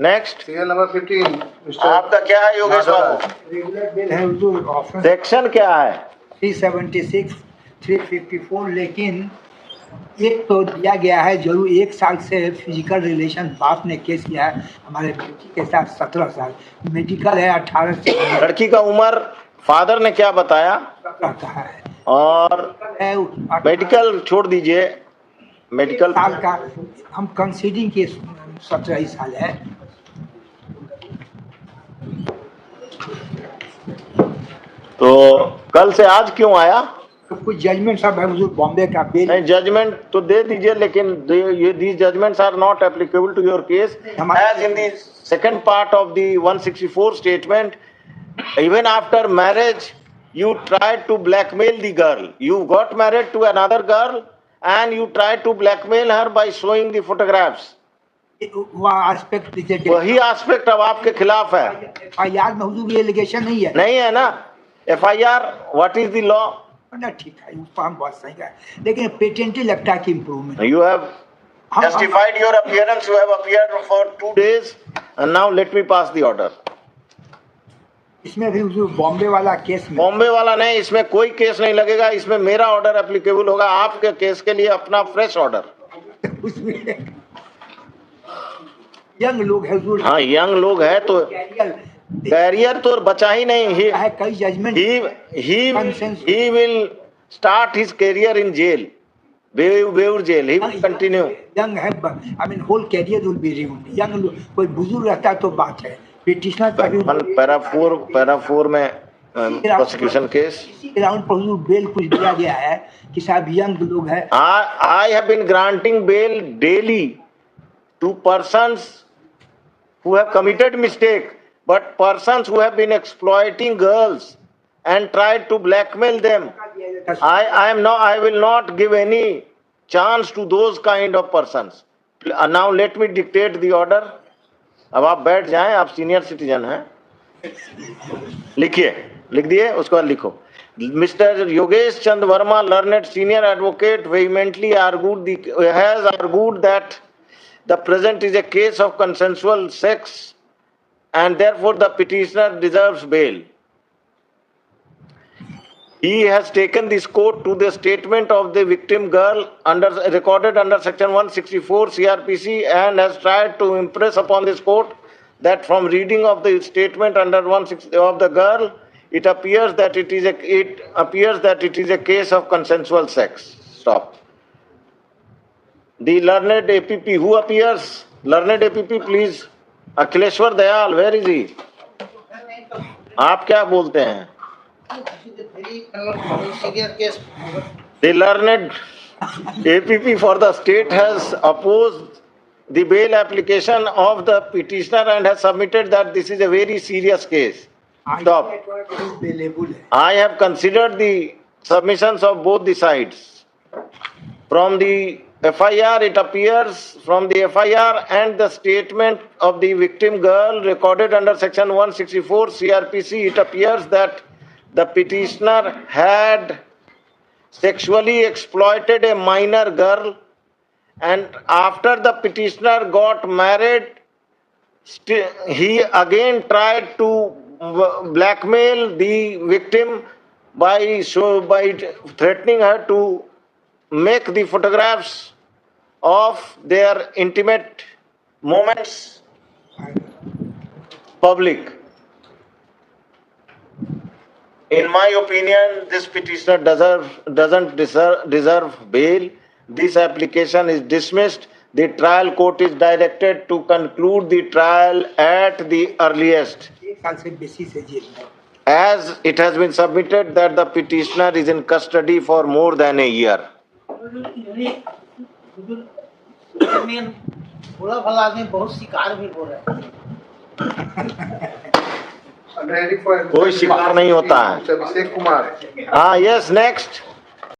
Next serial number 15 mister आपका क्या है योगेश बाबू? रेगुलर बिल है हुजूर ऑप्शन सेक्शन क्या है? 376 354, लेकिन एक तो दिया गया है जरूर 1 साल से फिजिकल रिलेशन बाप ने केस किया है हमारे बेटी के साथ 17 साल, मेडिकल है 18 से लड़की का उम्र फादर ने क्या बताया? कहा है और है मेडिकल छोड़ दीजिए, मेडिकल साल का हम कंसीडिंग के 17 ही साल है। तो कल से आज क्यों आया? तो कुछ जजमेंट सब है हुजूर बॉम्बे का बेल नहीं, जजमेंट तो दे दीजिए, लेकिन ये these judgments are not applicable to your case, as in the second part of the 164 statement. Even after marriage you tried to blackmail the girl. You got married to another girl and you tried to blackmail her by showing the photographs. वह aspect वही aspect अब आपके खिलाफ है। FIR में हुजूर ये allegation नहीं है। नहीं है ना? FIR what is the law? ना ठीक है, उसको हम बहुत सही है, लेकिन पेटेंटली लगता है कि improvement. You have justified your appearance. You have appeared for 2 days, and now let me pass the order. इसमें भी हुजूर बॉम्बे वाला केस में बॉम्बे वाला नहीं, इसमें कोई केस नहीं लगेगा, इसमें मेरा ऑर्डर एप्लीकेबल होगा। आपके केस के लिए अपना फ्रेश ऑर्डर। उसमें यंग लोग है हुजूर। हाँ, यंग लोग है तो कैरियर तो बचा ही नहीं। है कई judgement he will start his career in jail, Beur jail. He will continue. Young है, I mean whole career will be reviewed. Young लोग कोई बुजुर्ग रहता है तो बात है। पिटिशनर का भी पैरा 4 में प्रोसिक्यूशन केस इसी ग्राउंड पर हुजूर बेल कुछ दिया गया है कि साहब यंग लोग है। I have been granting bail daily to persons who have committed mistake, but persons who have been exploiting girls and tried to blackmail them, I will not give any chance to those kind of persons. Now let me dictate the order. अब आप बैठ जाएं, आप senior citizen हैं। लिखिए, लिख दिए, उसके बाद लिखो। Mr. Yogesh Chand Verma, learned senior advocate, vehemently has argued that the present is a case of consensual sex and therefore the petitioner deserves bail. He has taken this court to the statement of the victim girl recorded under section 164 CRPC and has tried to impress upon this court that from reading of the statement under 160 of the girl, it appears that it is a case of consensual sex. Stop. The learned APP, who appears? Learned APP, please. Akhileshwar Dayal, where is he? आप क्या बोलते हैं? The learned APP for the state has opposed the bail application of the petitioner and has submitted that this is a very serious case. Stop. I have considered the submissions of both the sides. From the FIR, it appears from the FIR and the statement of the victim girl recorded under section 164 CRPC, it appears that the petitioner had sexually exploited a minor girl, and after the petitioner got married, he again tried to blackmail the victim by threatening her to make the photographs of their intimate moments public. In my opinion, this petitioner doesn't deserve bail. This application is dismissed. The trial court is directed to conclude the trial at the earliest. As it has been submitted that the petitioner is in custody for more than a year. कोई शिकार नहीं होता है। अभिषेक कुमार। हाँ, yes, next.